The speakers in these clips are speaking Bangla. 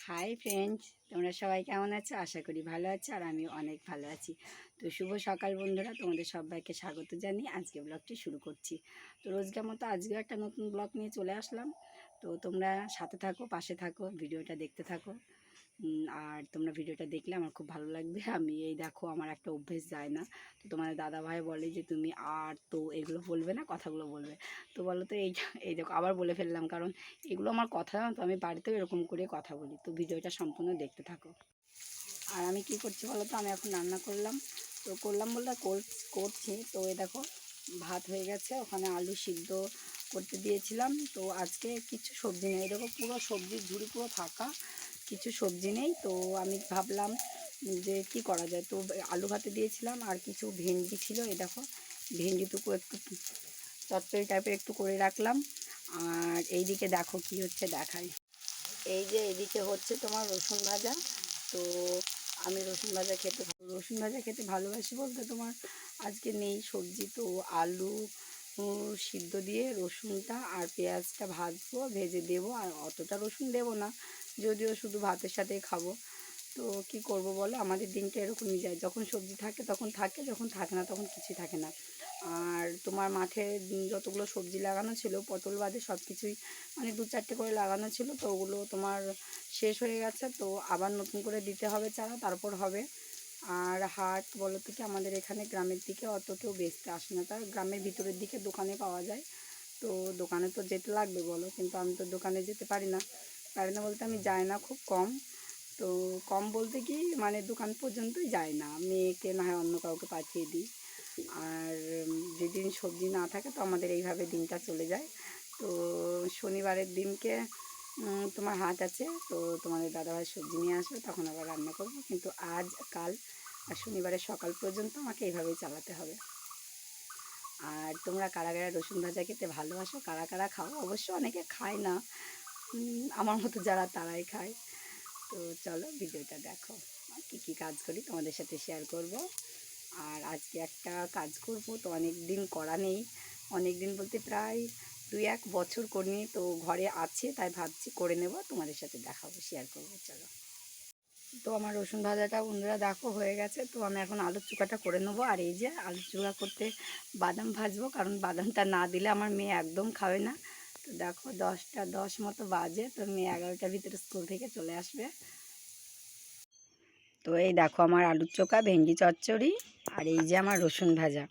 হাই ফ্রেন্ডস, তোমরা সবাই কেমন আছো? আশা করি ভালো আছো, আর আমি অনেক ভালো আছি। তো শুভ সকাল বন্ধুরা, তোমাদের সবাইকে স্বাগত জানিয়ে আজকে ব্লগটি শুরু করছি। তো রোজকার মতো আজকেও একটা নতুন ব্লগ নিয়ে চলে আসলাম। তো তোমরা সাথে থাকো, পাশে থাকো, ভিডিওটা দেখতে থাকো। আর তোমরা ভিডিওটা দেখলে আমার খুব ভালো লাগবে। আমি এই দেখো, আমার একটা অভ্যেস যায় না। তো তোমাদের দাদাভাই বলে যে তুমি আর তো এগুলো বলবে না, কথাগুলো বলবে। তো বলো তো এই দেখো আবার বলে ফেললাম, কারণ এগুলো আমার কথা না, তো আমি বাড়িতেও এরকম করে কথা বলি। তো ভিডিওটা সম্পূর্ণ দেখতে থাকো। আর আমি কি করছি বলো তো, আমি এখন রান্না করলাম। তো করলাম বলতে করছি। তো এই দেখো ভাত হয়ে গেছে, ওখানে আলু সিদ্ধ করতে দিয়েছিলাম। তো আজকে কিছু সবজি নেই, দেখো পুরো সবজির ঝুড়ি পুরো ফাঁকা, কিছু সবজি নেই। তো আমি ভাবলাম যে কি করা যায়। তো আলু ভাতে দিয়েছিলাম, আর কিছু ভেন্ডি ছিল, এই দেখো ভেন্ডিটুকু একটু চচ্চড়ি টাইপের একটু করে রাখলাম। আর এইদিকে দেখো কি হচ্ছে দেখাই। এই যে এদিকে হচ্ছে তোমার রসুন ভাজা। তো আমি রসুন ভাজা খেতে ভালোবাসি বলতে তোমার আজকে নেই সবজি। তো আলু সিদ্ধ দিয়ে রসুনটা আর পেঁয়াজটা ভাজবো, ভেজে দেবো। আর অতটা রসুন দেবো না, যদিও শুধু ভাতের সাথেই খাবো। তো কি করব বলো, আমাদের দিনটা এরকমই যায়। যখন সবজি থাকে তখন থাকে, যখন থাকে না তখন কিছুই থাকে না। আর তোমার মাঠে যতগুলো সবজি লাগানো ছিল, পটল বাদে সব কিছুই মানে 2-4টে করে লাগানো ছিল। তো ওগুলো তোমার শেষ হয়ে গেছে। তো আবার নতুন করে দিতে হবে চারা, তারপর হবে। আর হাট বলো তো কি, আমাদের এখানে গ্রামের দিকে অত কেউ বেচতে আসে না, তার গ্রামের ভিতরের দিকে দোকানে পাওয়া যায়। তো দোকানে তো যেতে লাগবে বলো, কিন্তু আমি তো দোকানে যেতে পারি না। বলতে আমি যাই না, খুব কম। তো কম বলতে কি, মানে দোকান পর্যন্তই যায় না, মেয়েকে না হয় অন্য কাউকে পাঠিয়ে দিই। আর যেদিন সবজি না থাকে তো আমাদের এইভাবে দিনটা চলে যায়। তো শনিবারের দিনকে তোমার হাট আছে, তো তোমাদের দাদাভাই সবজি নিয়ে আসবে, তখন আবার রান্না করব। কিন্তু আজ কাল আর শনিবারের সকাল পর্যন্ত আমাকে এইভাবেই চালাতে হবে। আর তোমরা কারা কারা রসুন ভাজা খেতে ভালোবাসো, কারা কারা খাও? অবশ্য অনেকে খায় না, আমার মতো যারা তারাই খায়। তো চলো ভিডিওটা দেখো, কী কী কাজ করি তোমাদের সাথে শেয়ার করব। আর আজকে একটা কাজ করব, তো অনেক দিন করা নেই। অনেক দিন বলতে প্রায় 2-1 বছর করিনি, তো ঘরে আছে তাই ভাবছি করে নেব, তোমাদের সাথে দেখাবো, শেয়ার করবো। চলো। তো আমার রসুন ভাজাটা বন্ধুরা দেখো হয়ে গেছে। তো আমি এখন আলুর চোখাটা করে নেবো। আর এই যে আলুর চোখা করতে বাদাম ভাজবো, কারণ বাদামটা না দিলে আমার মেয়ে একদম খাবে না। তো দেখো 10টা 10 মতো বাজে, তো মেয়ে 11টার ভিতরে স্কুল থেকে চলে আসবে। তো এই দেখো আমার আলুর চোখা, ভেন্ডি চচ্চড়ি, আর এই যে আমার রসুন ভাজা।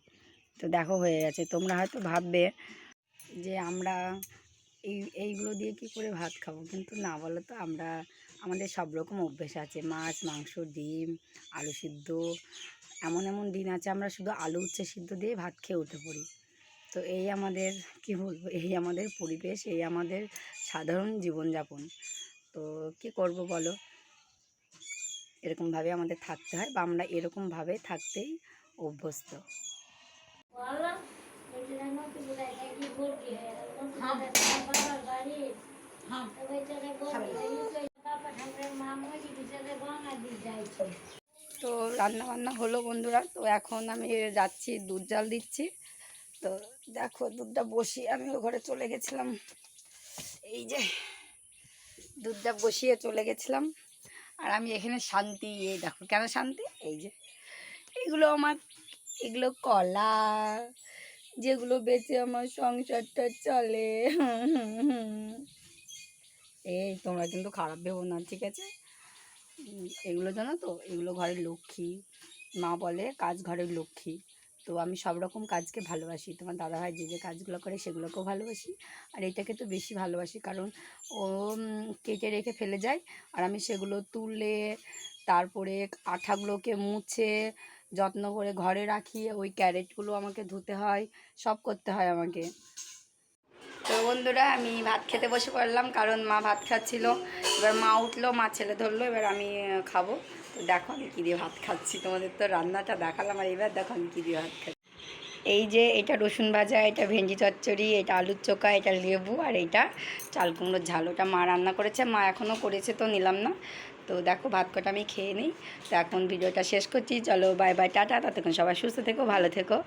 তো দেখো হয়ে গেছে। তোমরা হয়তো ভাববে যে আমরা এইগুলো দিয়ে কি করে ভাত খাবো, কিন্তু না, বলো তো, আমাদের সব রকম অভ্যেস আছে। মাছ, মাংস, ডিম, আলু সিদ্ধ, এমন এমন দিন আছে আমরা শুধু আলু উচ্ছে সিদ্ধ দিয়ে ভাত খেয়ে উঠে পড়ি। তো এই আমাদের কি বলবো, এই আমাদের পরিবেশ, এই আমাদের সাধারণ জীবনযাপন। তো কি করব বলো, এরকমভাবে আমাদের থাকতে হয়, বা আমরা এরকমভাবে থাকতেই অভ্যস্ত। তো রান্না বান্না হলো বন্ধুরা। তো এখন আমি যাচ্ছি, দুধ জাল দিচ্ছি। তো দেখো দুধটা বসিয়ে আমি ওই ঘরে চলে গেছিলাম। এই যে দুধটা বসিয়ে চলে গেছিলাম। আর আমি এখানে শান্তি, এই দেখো কেন শান্তি, এই যে এগুলো কলা, যেগুলো বেচে আমার সংসারটা চলে। এই তোমরা কিন্তু খারাপ ভেবো না, ঠিক আছে? এগুলো জানো তো, এগুলো ঘরের লক্ষ্মী, মা বলে কাজ ঘরের লক্ষ্মী। তো আমি সব রকম কাজকে ভালোবাসি। তোমার দাদাভাই যে যে কাজগুলো করে সেগুলোকেও ভালোবাসি, আর এটাকে তো বেশি ভালোবাসি, কারণ ও কেটে রেখে ফেলে যায়, আর আমি সেগুলো তুলে তারপরে আঠাগুলোকে মুছে যত্ন করে ঘরে রাখি। ওই ক্যারেটগুলো আমাকে ধুতে হয়, সব করতে হয় আমাকে। তো বন্ধুরা আমি ভাত খেতে বসে পড়লাম, কারণ মা ভাত খাচ্ছিল। এবার মা উঠলো, মা ছেলে ধরলো, এবার আমি খাবো। তো দেখো আমি কী দিয়ে ভাত খাচ্ছি, তোমাদের তো রান্নাটা দেখালাম, আর এবার দেখো আমি কী দিয়ে ভাত খাচ্ছি। এই যে এটা রসুন ভাজা, এটা ভেন্ডি চচ্চড়ি, এটা আলুর চোখা, এটা লেবু, আর এটা চাল কুমড়োর ঝাল। ওটা মা রান্না করেছে, মা এখনও করেছে, তো নিলাম না। তো দেখো ভাত কটা আমি খেয়ে নিই। তো এখন ভিডিওটা শেষ করছি, চলো বাই বাই, টাটা। ততক্ষণ সবাই সুস্থ থেকো, ভালো থেকো।